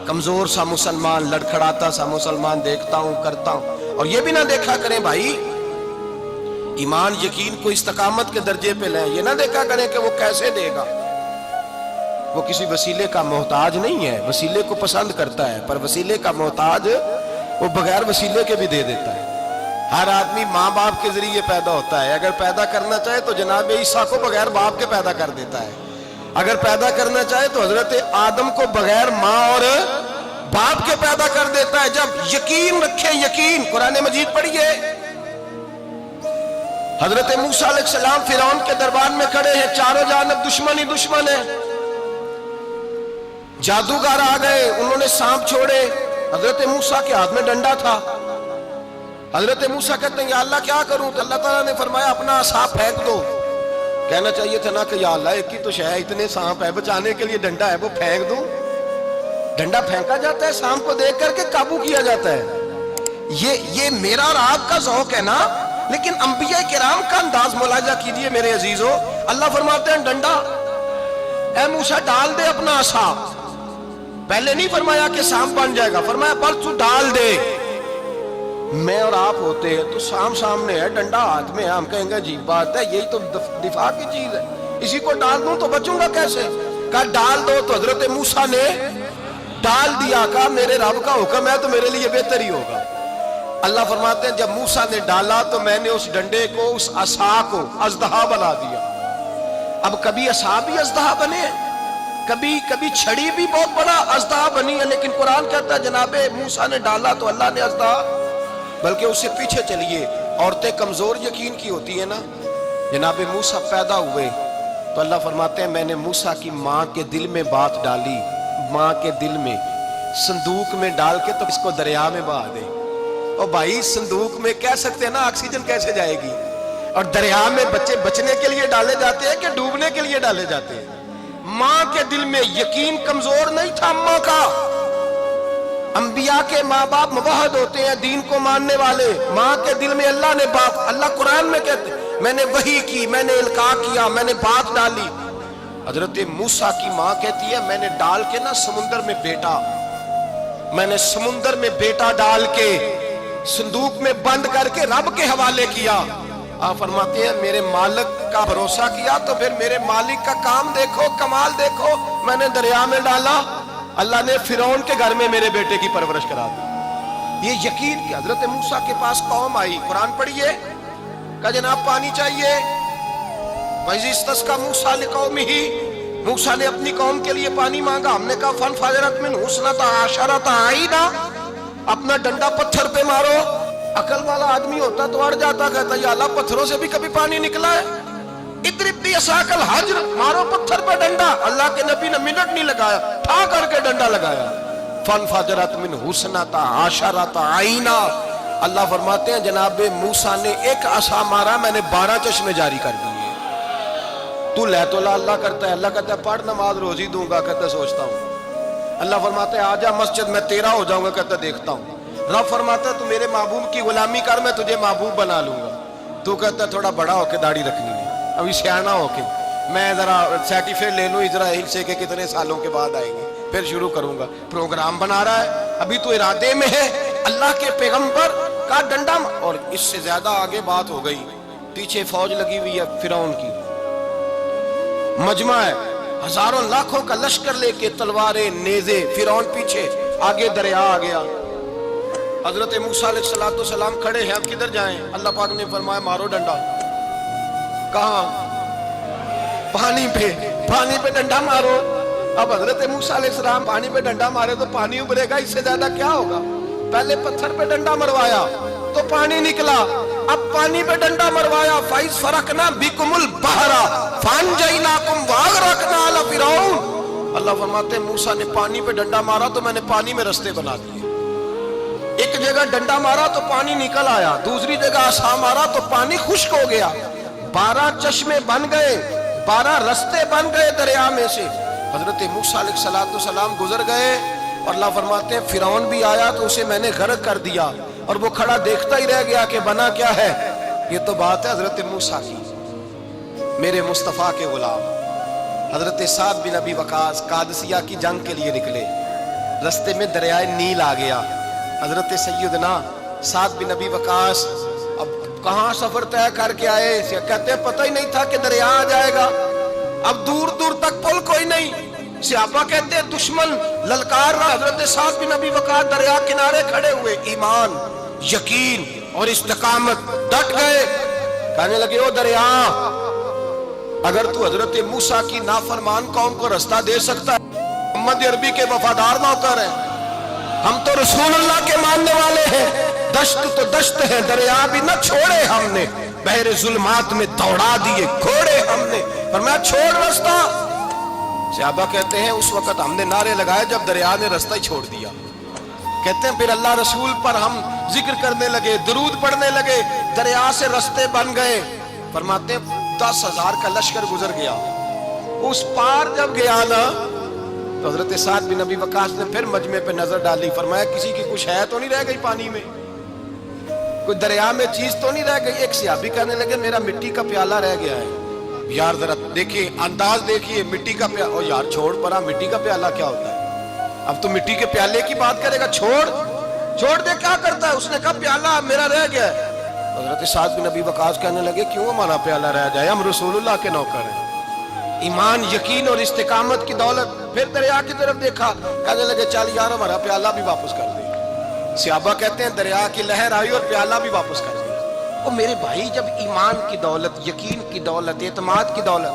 کمزور سا مسلمان، لڑکھڑاتا سا مسلمان دیکھتا ہوں کرتا ہوں. اور یہ بھی نہ دیکھا کریں بھائی ایمان یقین کو استقامت کے درجے پہ لیں، یہ نہ دیکھا کریں کہ وہ کیسے دے گا. وہ کسی وسیلے کا محتاج نہیں ہے، وسیلے کو پسند کرتا ہے، پر وسیلے کا محتاج وہ بغیر وسیلے کے بھی دے دیتا ہے. ہر آدمی ماں باپ کے ذریعے پیدا ہوتا ہے، اگر پیدا کرنا چاہے تو جناب عیسیٰ کو بغیر باپ کے پیدا کر دیتا ہے. اگر پیدا کرنا چاہے تو حضرت آدم کو بغیر ماں اور باپ کے پیدا کر دیتا ہے. جب یقین رکھیں، یقین قرآن مجید پڑھیے. حضرت موسیٰ علیہ السلام فرعون کے دربار میں کھڑے ہیں، چاروں جانب دشمن ہی دشمن ہے. جادوگر آ گئے، انہوں نے سانپ چھوڑے. حضرت موسیٰ کے ہاتھ میں ڈنڈا تھا. حضرت موسیٰ کہتے ہیں یا اللہ کیا کروں؟ تو اللہ تعالیٰ نے فرمایا اپنا عصا پھینک دو. کہنا چاہیے تھا نا کہ یا اللہ ایک ہی تو شے ہے، اتنے سانپ ہے، بچانے کے لیے ڈنڈا ہے وہ پھینک دوں. ڈنڈا پھینکا جاتا ہے، سانپ کو دیکھ کر کے قابو کیا جاتا ہے. یہ میرا اور آپ کا ذوق ہے نا، لیکن انبیاء کرام کا انداز ملاحظہ کیجئے میرے عزیزو. اللہ فرماتے ہیں ڈنڈا اے موسیٰ ڈال دے اپنا عصا. پہلے نہیں فرمایا کہ سانپ بن جائے گا، فرمایا بس تو ڈال دے. میں اور آپ ہوتے ہیں تو سانپ سامنے ہے، ڈنڈا ہاتھ میں ہے، ہم کہیں گے عجیب بات ہے، یہی تو دفاع کی چیز ہے، اسی کو ڈال دوں تو بچوں گا کیسے؟ کہا ڈال دو. تو حضرت موسیٰ نے ڈال دیا. کہا میرے رب کا حکم ہے تو میرے لیے بہتر ہی ہوگا. اللہ فرماتے ہیں جب موسیٰ نے ڈالا تو میں نے اس ڈنڈے کو، اس عصا کو اژدہا بنا دیا. اب کبھی عصا بھی اژدہا بنے، کبھی چھڑی بھی بہت بڑا اژدہا بنی ہے، لیکن قرآن کہتا ہے جناب موسیٰ نے ڈالا تو اللہ نے اژدہا. بلکہ اس سے پیچھے چلیے، عورتیں کمزور یقین کی ہوتی ہیں نا. جناب موسیٰ پیدا ہوئے تو اللہ فرماتے ہیں میں نے موسیٰ کی ماں کے دل میں بات ڈالی، ماں کے دل میں صندوق میں ڈال کے تو اس کو دریا میں بہا دے. اور بھائی صندوق میں کہہ سکتے ہیں نا آکسیجن کیسے جائے گی؟ اور دریا میں بچے بچنے کے لیے ڈالے جاتے ہیں کہ ڈوبنے کے لیے ڈالے جاتے ہیں؟ ماں کے دل میں یقین کمزور نہیں تھا ماں کا. انبیاء کے ماں باپ موحد ہوتے ہیں، دین کو ماننے والے. ماں کے دل میں اللہ نے بات، اللہ قرآن میں کہتے میں نے وحی کی، میں نے القاء کیا، میں نے بات ڈالی. حضرت موسیٰ کی ماں کہتی ہے میں نے ڈال کے نا سمندر میں بیٹا، میں نے سمندر میں بیٹا ڈال کے صندوق میں بند کر کے رب کے حوالے کیا. آپ فرماتے ہیں میرے مالک کا بھروسہ کیا تو پھر میرے مالک کا کام دیکھو، کمال دیکھو. میں نے دریا میں ڈالا، اللہ نے فرعون کے گھر میں میرے بیٹے کی پرورش کرا دی. یہ یقین کہ حضرت موسیٰ کے پاس قوم آئی، قرآن پڑھیے. کہا جناب پانی چاہیے. وَإِذِ اسْتَسْقَىٰ مُوسَىٰ لِقَوْمِهِ، موسیٰ نے اپنی قوم کے لیے پانی مانگا. ہم نے کہا فَانْفَجَرَتْ مِنْهُ اثْنَتَا عَشَرَةَ عَيْنًا، اپنا ڈنڈا پتھر پہ مارو. عقل والا آدمی ہوتا تو اڑ جاتا، کہتا یا اللہ پتھروں سے بھی کبھی پانی نکلا ہے؟ اضرب بعصاک الحجر، مارو پتھر پہ ڈنڈا. اللہ کے نبی نے منٹ نہیں لگایا، ٹھا کر کے ڈنڈا لگایا. فَانْفَجَرَتْ مِنْهُ اثْنَتَا عَشَرَةَ عَيْنًا. اللہ فرماتے ہیں جناب موسیٰ نے ایک عصا مارا، میں نے 12 چشمے جاری کر دیے. تو لے تو اللہ کرتا ہے، اللہ کہتا ہے پڑھ نماز روزی دوں گا، کہتا ہے سوچتا ہوں. اللہ فرماتا ہے آجا مسجد میں تیرا ہو جاؤں گا، کہتا ہے دیکھتا ہوں. رب فرماتا ہے تو میرے محبوب کی غلامی کر، میں تجھے محبوب بنا لوں گا. تو کہتا ہے تھوڑا بڑا ہو کے داڑھی رکھنی ہے، ابھی سیانا ہو کے میں ذرا سرٹیفکیٹ لے لوں اسرائیل سے کہ کتنے سالوں کے بعد آئیں گے، پھر شروع کروں گا. پروگرام بنا رہا ہے، ابھی تو ارادے میں ہے. اللہ کے پیغمبر کا ڈنڈا، اور اس سے زیادہ آگے بات ہو گئی. پیچھے فوج لگی ہوئی ہے فرعون کی، مجمع ہے، ہزاروں لاکھوں کا لشکر لے کے، تلواریں نیزے. فرعون پیچھے، آگے دریا آ گیا. حضرت موسیٰ علیہ السلام کھڑے ہیں، اب کدھر جائیں؟ اللہ پاک نے فرمایا مارو ڈنڈا. کہاں؟ پانی پہ ڈنڈا مارو. اب حضرت موسیٰ علیہ السلام پانی پہ ڈنڈا مارے تو پانی ابھرے گا، اس سے زیادہ کیا ہوگا؟ پہلے پتھر پہ ڈنڈا مروایا تو پانی نکلا، اب پانی پہ ڈنڈا مروایا. فَإِذْ فَرَقْنَا بِكُمُ الْبَحْرَ فَأَنْجَيْنَاكُمْ وَأَغْرَقْنَا آلَ فِرْعَوْنَ. اللہ فرماتے ہیں موسیٰ نے پانی پہ ڈنڈا مارا تو میں نے پانی میں رستے بنا دیے. ایک جگہ ڈنڈا مارا تو پانی نکل آیا، دوسری جگہ عصا مارا تو پانی خشک ہو گیا. 12 چشمے بن گئے، 12 رستے بن گئے دریا میں سے. حضرت موسیٰ علیہ السلام گزر گئے اور اللہ فرماتے ہیں فرعون بھی آیا تو اسے میں نے غرق کر دیا، اور وہ کھڑا دیکھتا ہی رہ گیا کہ بنا کیا ہے. یہ تو بات ہے حضرت موسیٰ کی. میرے مصطفیٰ کے غلام حضرت سعد بن ابی وقاص قادسیہ کی جنگ کے لیے نکلے. رستے میں دریائے نیل آ گیا. حضرت سیدنا سعد بن ابی وقاص اب کہاں سفر طے کر کے آئے, کہتے ہیں پتہ ہی نہیں تھا کہ دریا آ جائے گا. اب دور دور تک پل کوئی نہیں. صحابہ کہتے ہیں دشمن للکار رہا, حضرت سعد بن ابی وقاص دریا کنارے کھڑے ہوئے, ایمان, یقین اور استقامت, ڈٹ گئے. کہنے لگے او دریا, اگر تو حضرت موسیٰ کی نافرمان قوم کو رستہ دے سکتا ہے, محمد عربی کے وفادار نوکر ہیں, ہم تو رسول اللہ کے ماننے والے ہیں. دشت تو دشت ہے, دریا بھی نہ چھوڑے ہم نے, بحر ظلمات میں دوڑا دیے گھوڑے ہم نے, فرمایا چھوڑ رستہ. صحابہ کہتے ہیں اس وقت ہم نے نعرے لگائے جب دریا نے رستہ ہی چھوڑ دیا. کہتے ہیں پھر اللہ رسول پر ہم ذکر کرنے لگے, درود پڑھنے لگے, دریا سے رستے بن گئے. فرماتے ہیں 10,000 کا لشکر گزر گیا. اس پار جب گیا نا تو حضرت سعد بن ابی وقاص نے پھر مجمع پہ نظر ڈالی. فرمایا کسی کی کچھ ہے تو نہیں رہ گئی پانی میں, کوئی دریا میں چیز تو نہیں رہ گئی. ایک صحابی کہنے لگے میرا مٹی کا پیالہ رہ گیا ہے. یار ذرا دیکھیے انداز دیکھیے, مٹی کا پیالہ, او یار چھوڑ پرا, مٹی کا پیالہ کیا ہوتا ہے, اب تو مٹی کے پیالے کی بات کرے گا, چھوڑ دے, کیا کرتا ہے. اس نے کہا پیالہ میرا رہ گیا ہے. حضرت سعد بن ابی وقاص کہنے لگے کیوں ہمارا پیالہ رہ جائے, ہم رسول اللہ کے نوکر ہیں. ایمان, یقین اور استقامت کی دولت. پھر دریا کی طرف دیکھا, کہنے لگے چل یار ہمارا پیالہ بھی واپس کر دے. صحابہ کہتے ہیں دریا کی لہر آئی اور پیالہ بھی واپس کر دیا. اور میرے بھائی جب ایمان کی دولت, یقین کی دولت, اعتماد کی دولت,